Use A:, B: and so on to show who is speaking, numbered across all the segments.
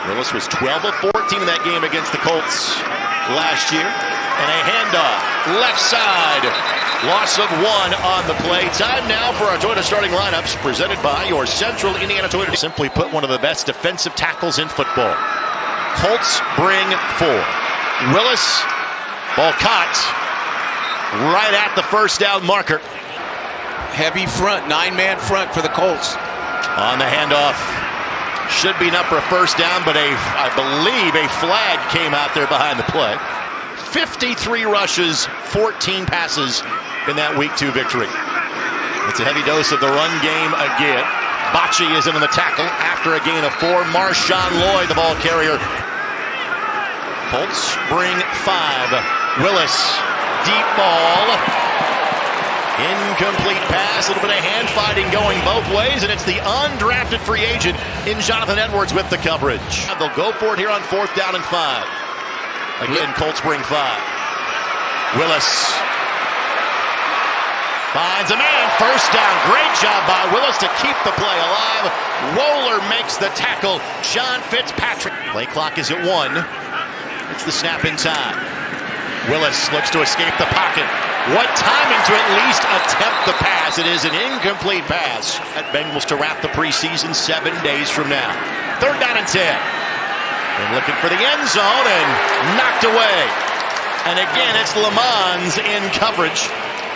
A: Willis was 12 of 14 in that game against the Colts last year. And a handoff, left side. Loss of 1 on the play. Time now for our Toyota starting lineups, presented by your Central Indiana Toyota. Simply put, one of the best defensive tackles in football. Colts bring 4. Willis, ball caught right at the first down marker.
B: Heavy front, 9-man front for the Colts.
A: On the handoff. Should be enough for a first down, but I believe a flag came out there behind the play. 53 rushes, 14 passes in that Week 2 victory. It's a heavy dose of the run game again. Bocce is in on the tackle after a gain of 4. Marshawn Lloyd, the ball carrier. Colts bring 5. Willis, deep ball. Incomplete pass, a little bit of hand fighting going both ways, and it's the undrafted free agent in Jonathan Edwards with the coverage. They'll go for it here on 4th down and 5. Again, Colts bring 5. Willis finds a man. First down. Great job by Willis to keep the play alive. Roller makes the tackle. John Fitzpatrick. Play clock is at 1. It's the snap in time. Willis looks to escape the pocket. What timing to at least attempt the pass. It is an incomplete pass. At Bengals to wrap the preseason 7 days from now. 3rd down and 10. And looking for the end zone and knocked away. And again, it's Lamons in coverage.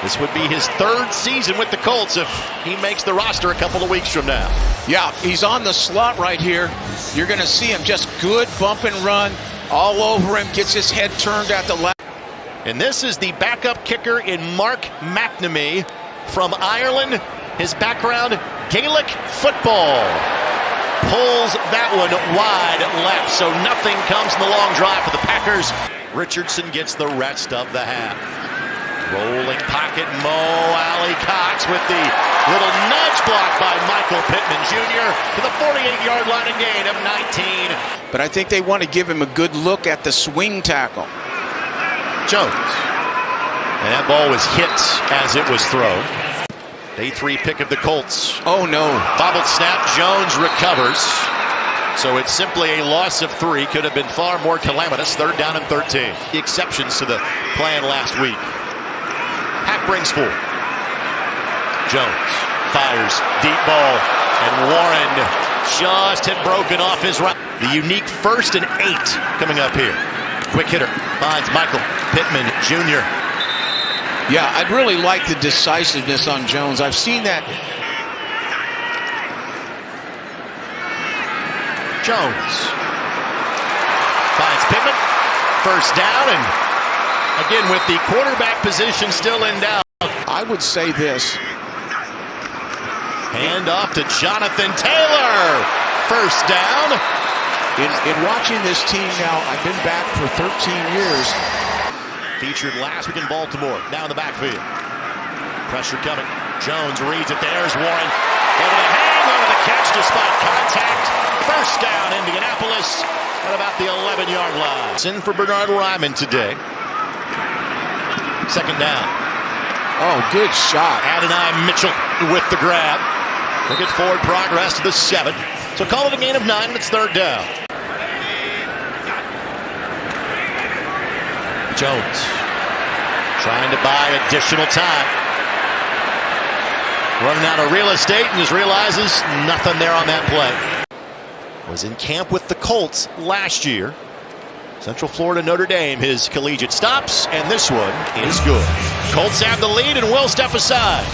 A: This would be his 3rd season with the Colts if he makes the roster a couple of weeks from now.
B: Yeah, he's on the slot right here. You're going to see him just good bump and run all over him. Gets his head turned at the left.
A: And this is the backup kicker in Mark McNamee from Ireland. His background, Gaelic football. Pulls that one wide left, so nothing comes in the long drive for the Packers. Richardson gets the rest of the half. Rolling pocket, Mo Alley Cox with the little nudge block by Michael Pittman Jr. to the 48-yard line and gain of 19.
B: But I think they want to give him a good look at the swing tackle.
A: Jones. And that ball was hit as it was thrown. Day 3 pick of the Colts.
B: Oh no.
A: Bobbled snap, Jones recovers. So it's simply a loss of 3. Could have been far more calamitous. 3rd down and 13. The exceptions to the plan last week. Pack brings 4. Jones fires, deep ball, and Warren just had broken off his right. The unique 1st and 8 coming up here. Quick hitter finds Michael Pittman Jr.
B: Yeah, I'd really like the decisiveness on Jones. I've seen that.
A: Jones finds Pittman. First down, and again with the quarterback position still in doubt.
B: I would say this.
A: Hand off to Jonathan Taylor. First down.
B: In watching this team now, I've been back for 13 years.
A: Featured last week in Baltimore. Now in the backfield. Pressure coming. Jones reads it. There's Warren. Able to hang over the catch despite contact. First down, Indianapolis at about the 11-yard line. It's in for Bernard Ryman today. 2nd down.
B: Oh, good shot.
A: Adonai Mitchell with the grab. Look at forward progress to the 7. So call it a gain of 9, and it's 3rd down. Jones trying to buy additional time. Running out of real estate and just realizes nothing there on that play. Was in camp with the Colts last year. Central Florida, Notre Dame, his collegiate stops, and this one is good. Colts have the lead and will step aside.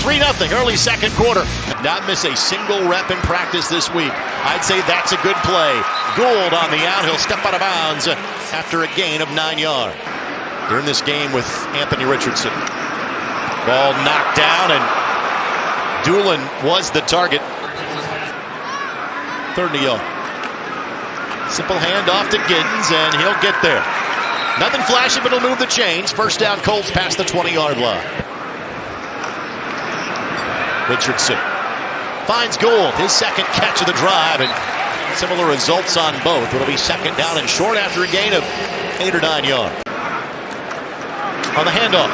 A: 3-0 early 2nd quarter. Not miss a single rep in practice this week. I'd say that's a good play. Gould on the out. He'll step out of bounds after a gain of 9 yards. They're in this game with Anthony Richardson. Ball knocked down, and Doolin was the target. 3rd and a yard. Simple handoff to Giddens, and he'll get there. Nothing flashy, but he'll move the chains. First down, Colts past the 20-yard line. Richardson finds Gould, his 2nd catch of the drive, and similar results on both. It'll be 2nd down and short after a gain of 8 or 9 yards. On the handoff.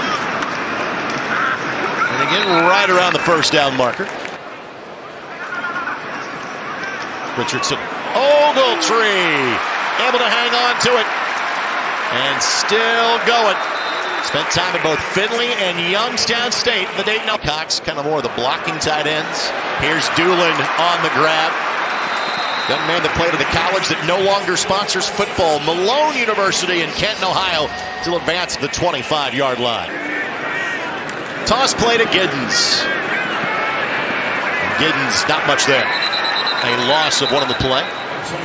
A: And again, right around the first down marker. Richardson. Oh, Ogletree able to hang on to it. And still going. Spent time at both Findlay and Youngstown State. The Dayton Cox, kind of more of the blocking tight ends. Here's Doolin on the grab. Young man that played at a college that no longer sponsors football. Malone University in Canton, Ohio, to advance the 25-yard line. Toss play to Giddens. Giddens, not much there. A loss of one on the play.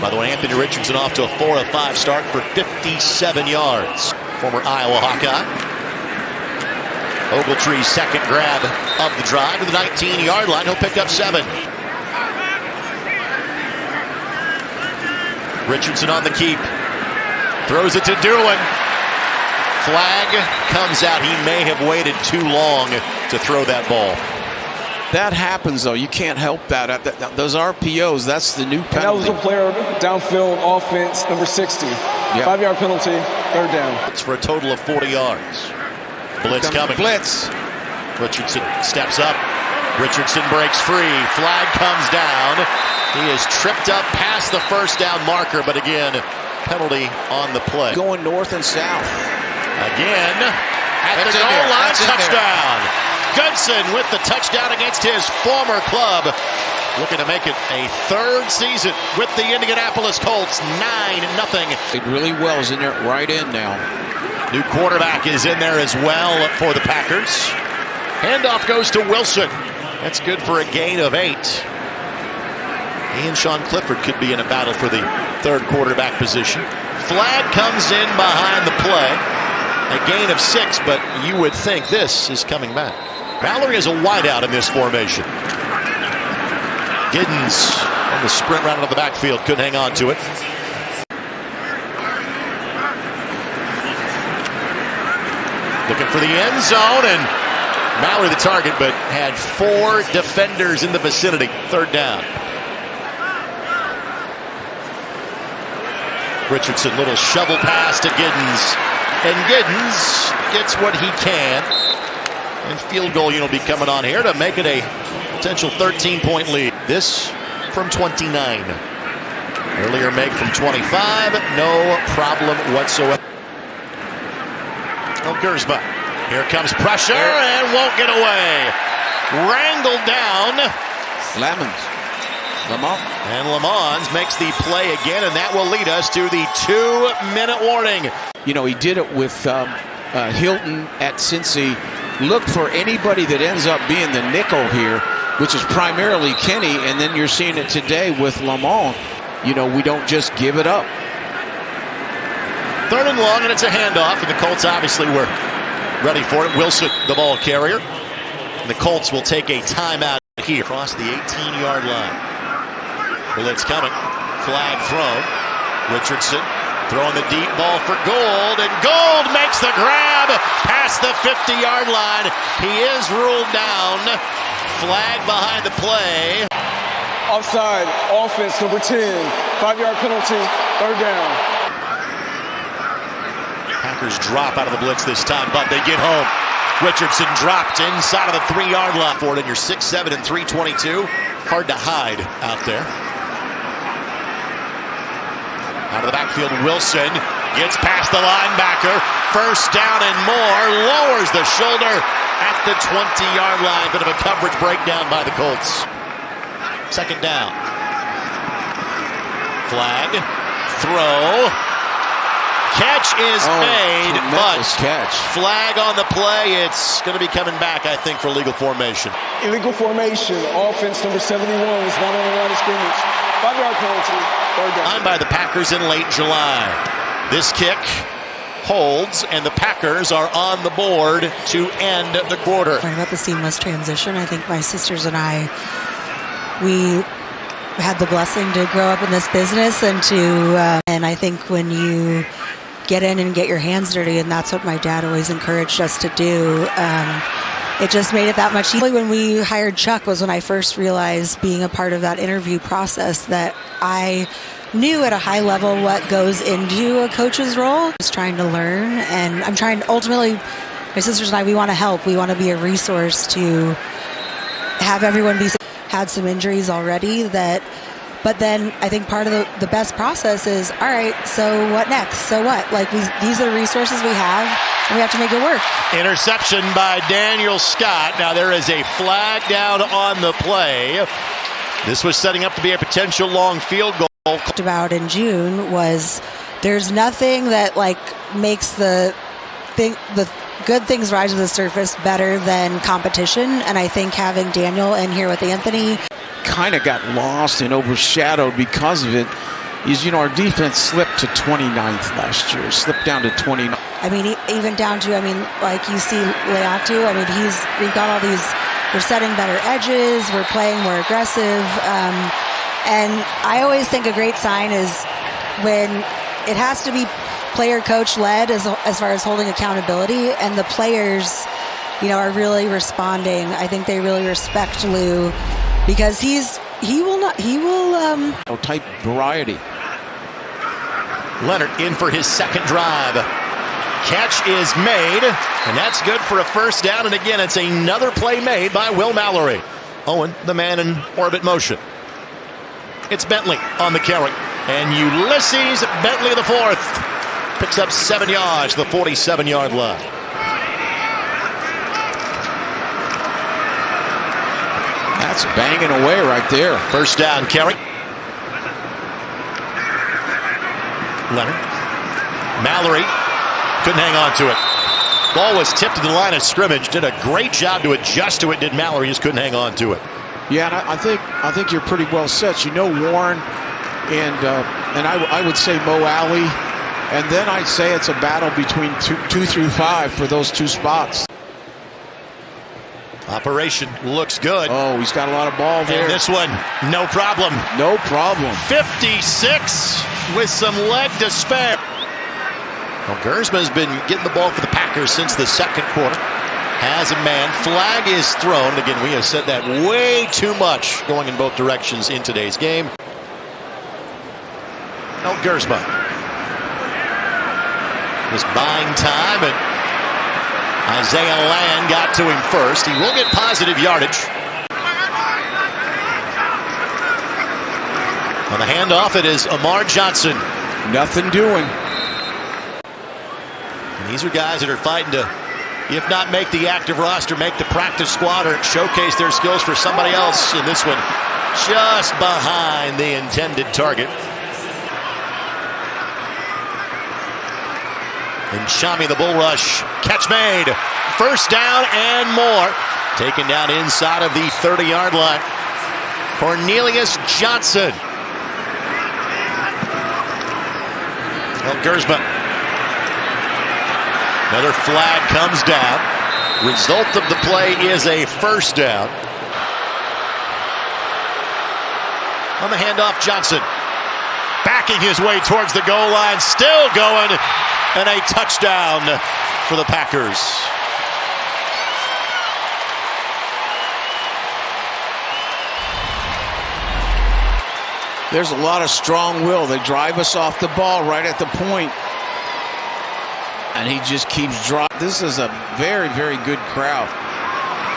A: By the way, Anthony Richardson off to a 4 of 5 start for 57 yards. Former Iowa Hawkeye. Ogletree's second grab of the drive to the 19-yard line. He'll pick up 7. Richardson on the keep. Throws it to Doolin. Flag comes out. He may have waited too long to throw that ball.
B: That happens, though. You can't help that. Those RPOs, that's the new penalty.
C: And that was a player downfield offense, number 60. Yep. 5-yard penalty, 3rd down.
A: It's for a total of 40 yards. Blitz coming.
B: Blitz.
A: Richardson steps up. Richardson breaks free. Flag comes down. He is tripped up past the first down marker, but again, penalty on the play.
B: Going north and south.
A: Again, at the goal line, touchdown. Goodson with the touchdown against his former club. Looking to make it a 3rd season with the Indianapolis Colts, 9-0.
B: It really well is in there, right in now.
A: New quarterback is in there as well for the Packers. Handoff goes to Wilson. That's good for a gain of 8. He and Sean Clifford could be in a battle for the 3rd quarterback position. Flag comes in behind the play. A gain of 6, but you would think this is coming back. Mallory is a wideout in this formation. Giddens on the sprint round of the backfield, couldn't hang on to it. Looking for the end zone, and Mallory the target, but had 4 defenders in the vicinity. 3rd down. Richardson, little shovel pass to Giddens. And Giddens gets what he can. And field goal unit will be coming on here to make it a potential 13-point lead. This from 29. Earlier make from 25. No problem whatsoever. Oh, Gersma. Here comes pressure and won't get away. Wrangled down.
B: Lamont.
A: And Lamont makes the play again, and that will lead us to the 2-minute warning.
B: You know, he did it with Hilton at Cincy. Look for anybody that ends up being the nickel here, which is primarily Kenny, and then you're seeing it today with Lamont. You know, we don't just give it up.
A: 3rd and long, and it's a handoff, and the Colts obviously were ready for it. Wilson, the ball carrier. And the Colts will take a timeout here across the 18-yard line. Blitz coming. Flag thrown. Richardson throwing the deep ball for Gould, and Gould makes the grab past the 50-yard line. He is ruled down. Flag behind the play.
C: Offside, offense, number 10. 5-yard penalty, 3rd down.
A: Packers drop out of the blitz this time, but they get home. Richardson dropped inside of the 3-yard line for it, and you're 6'7" and 322. Hard to hide out there. Out of the backfield, Wilson gets past the linebacker. 1st down and more. Lowers the shoulder at the 20-yard line. Bit of a coverage breakdown by the Colts. 2nd down. Flag. Throw. Catch is made, but
B: catch.
A: Flag on the play. It's going to be coming back, I think, for illegal formation.
C: Illegal formation. Offense, number 71 is not on the line of scrimmage. 5-yard penalty, 3rd down.
A: By the Packers in late July. This kick holds, and the Packers are on the board to end the quarter.
D: Talking about the seamless transition, I think my sisters and I, we had the blessing to grow up in this business, and and I think when you get in and get your hands dirty, and that's what my dad always encouraged us to do. It just made it that much easier. When we hired Chuck was when I first realized, being a part of that interview process, that I knew at a high level what goes into a coach's role. Just trying to learn, and I'm trying, ultimately, my sisters and I, we want to help. We want to be a resource to have everyone be. Had some injuries already that But then I think part of the best process is, all right, so what next? So what? Like, these are the resources we have, and we have to make it work.
A: Interception by Daniel Scott. Now there is a flag down on the play. This was setting up to be a potential long field goal.
D: Talked about in June was there's nothing that like makes the good things rise to the surface better than competition, and I think having Daniel in here with Anthony
B: kind of got lost and overshadowed because of it. Is, you know, our defense slipped to 29th last year, slipped down to 29th.
D: I mean, even down to, I mean, like you see Leatu, I mean, we've got all these, we're setting better edges, we're playing more aggressive, and I always think a great sign is when it has to be player-coach led as far as holding accountability, and the players, you know, are really responding. I think they really respect Lou because he will
B: type variety.
A: Leonard in for his second drive. Catch is made, and that's good for a first down. And again, it's another play made by Will Mallory. Owen, the man in orbit motion. It's Bentley on the carry. And Ulysses Bentley, the fourth, picks up 7 yards, the 47-yard line.
B: That's banging away right there.
A: First down carry. Leonard. Mallory couldn't hang on to it. Ball was tipped to the line of scrimmage. Did a great job to adjust to it. Did Mallory, just couldn't hang on to it.
B: Yeah, and I think you're pretty well set. You know, Warren and I would say Mo Alley, and then I'd say it's a battle between 2 through 5 for those two spots.
A: Operation looks good.
B: Oh, he's got a lot of ball there.
A: And this one, no problem.
B: No problem.
A: 56 with some leg to spare. Well, Gersma has been getting the ball for the Packers since the second quarter. Has a man. Flag is thrown. Again, we have said that way too much going in both directions in today's game. Now Gersma is buying time, and Isaiah Land got to him first. He will get positive yardage. On the handoff, it is Amar Johnson.
B: Nothing doing.
A: And these are guys that are fighting to, if not make the active roster, make the practice squad or showcase their skills for somebody else. And this one just behind the intended target. And Shami, the bull rush, catch made. First down and more. Taken down inside of the 30-yard line. Cornelius Johnson. Well, Gersma. Another flag comes down. Result of the play is a first down. On the handoff, Johnson. Backing his way towards the goal line. Still going. And a touchdown for the Packers.
B: There's a lot of strong will. They drive us off the ball right at the point. And he just keeps driving. This is a very, very good crowd.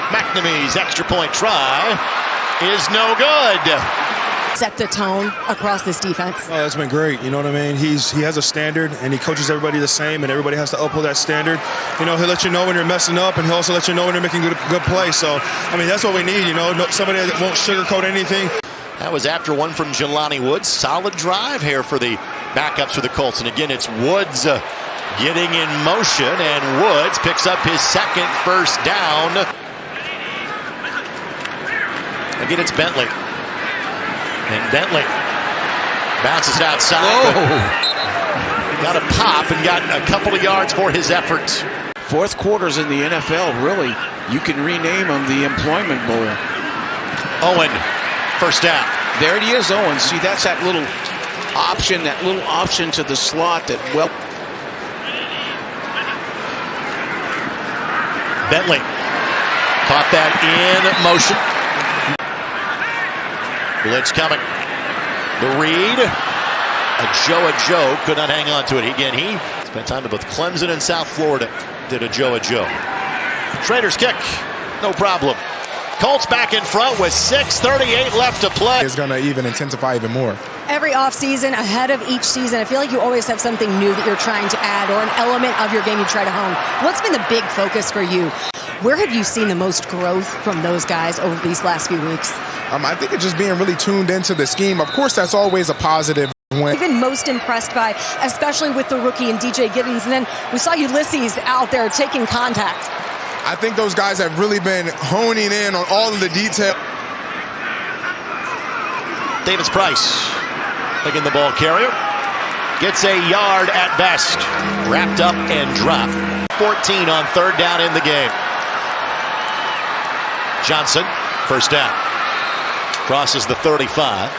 A: McNamee's extra point try is no good.
E: Set the tone across this defense.
F: Oh, that's been great. You know what I mean? He has a standard, and he coaches everybody the same, and everybody has to uphold that standard. You know, he'll let you know when you're messing up, and he'll also let you know when you're making good plays. So, I mean, that's what we need, you know, somebody that won't sugarcoat anything.
A: That was after one from Jelani Woods. Solid drive here for the backups for the Colts. And again, it's Woods getting in motion, and Woods picks up his second first down. Again, it's Bentley. And Bentley bounces outside. Got a pop and got a couple of yards for his efforts.
B: Fourth quarters in the NFL, really, you can rename them the Employment Bowl.
A: Owen, first down.
B: There it is, Owen. See, that's that little option to the slot that, well.
A: Bentley caught that in motion. Blitz coming. The read. Joe could not hang on to it. Again, he spent time at both Clemson and South Florida. Did a Joe. Schrader's kick. No problem. Colts back in front with 6:38 left to play.
G: It's going to even intensify even more.
E: Every offseason, ahead of each season, I feel like you always have something new that you're trying to add or an element of your game you try to hone. What's been the big focus for you? Where have you seen the most growth from those guys over these last few weeks?
G: I think it's just being really tuned into the scheme. Of course, that's always a positive.
E: You've been most impressed by, especially with the rookie and DJ Giddens, and then we saw Ulysses out there taking contact.
G: I think those guys have really been honing in on all of the detail.
A: Davis Price, picking the ball carrier, gets a yard at best. Wrapped up and dropped. 14 on third down in the game. Johnson, first down. Crosses the 35.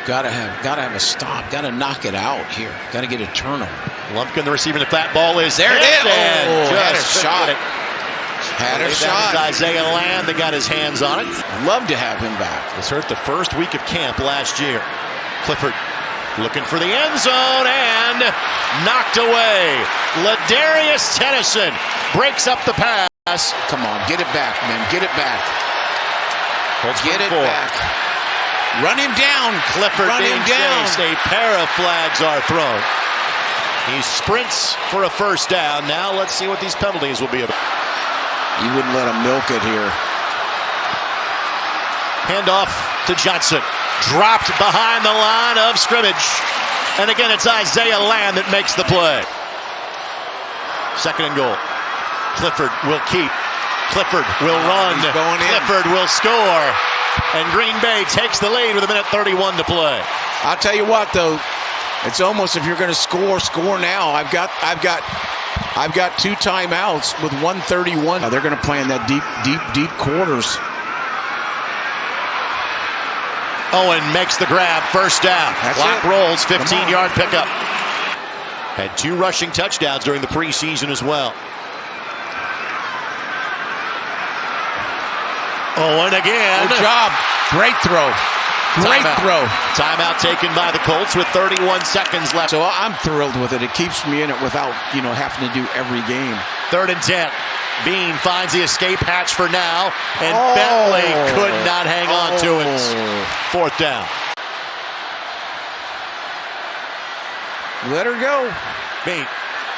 B: Gotta have a stop. Gotta knock it out here. Gotta get a turnover.
A: Lumpkin, the receiver, the flat ball is
B: There it is.
A: And
B: Had a
A: just
B: shot.
A: it.
B: Had a
A: That
B: shot.
A: was Isaiah Land that got his hands on it.
B: Love to have him back.
A: Was hurt the first week of camp last year. Clifford looking for the end zone and knocked away. Ladarius Tennyson breaks up the pass.
B: Come on, get it back, man. Get it back.
A: Colts
B: Get it
A: for 4.
B: back. Run him down.
A: Clifford
B: Run
A: being
B: him down.
A: chased. A pair of flags are thrown. He sprints for a first down. Now let's see what these penalties will be about.
B: You wouldn't let him milk it here.
A: Handoff to Johnson. Dropped behind the line of scrimmage. And again, it's Isaiah Land that makes the play. Second and goal. Clifford will keep. Clifford will run.
B: He's going in.
A: Clifford will score. And Green Bay takes the lead with 1:31 to play.
B: I'll tell you what, though, it's almost if you're going to score now. I've got 2 timeouts with 1:31. They're going to play in that deep quarters.
A: Owen makes the grab, first down.
B: That's
A: Clock
B: it.
A: rolls,
B: Come
A: 15-yard pickup. Had 2 rushing touchdowns during the preseason as well. Owen again.
B: Good job. Great throw. Great throw.
A: Timeout taken by the Colts with 31 seconds left.
B: So I'm thrilled with it. It keeps me in it without, having to do every game.
A: 3rd and 10. Bean finds the escape hatch for now, and Bentley could not hang on to it. 4th down.
B: Let her go.
A: Bean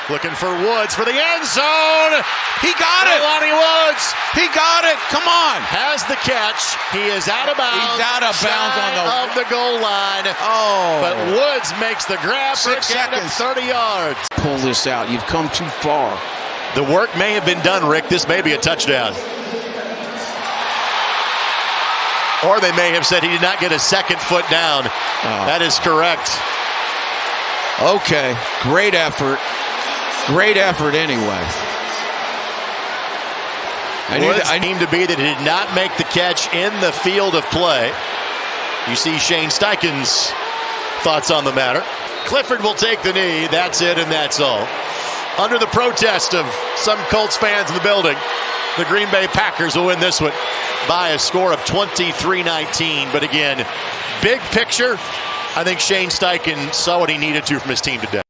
A: looking for Woods for the end zone.
B: He got it.
A: Lonnie Woods
B: He got it. Come on.
A: has the catch. He is out of bounds.
B: He's out of bounds
A: shy of the goal line.
B: Oh.
A: But Woods makes the grab for a
B: 6
A: gain of
B: seconds.
A: 30 yards.
B: Pull this out. You've come too far.
A: The work may have been done, Rick. This may be a touchdown. Or they may have said he did not get a second foot down. That is correct.
B: Okay. Great effort. Great effort anyway.
A: Woods seemed to be that he did not make the catch in the field of play. You see Shane Steichen's thoughts on the matter. Clifford will take the knee. That's it, and that's all. Under the protest of some Colts fans in the building, the Green Bay Packers will win this one by a score of 23-19. But again, big picture, I think Shane Steichen saw what he needed to from his team today.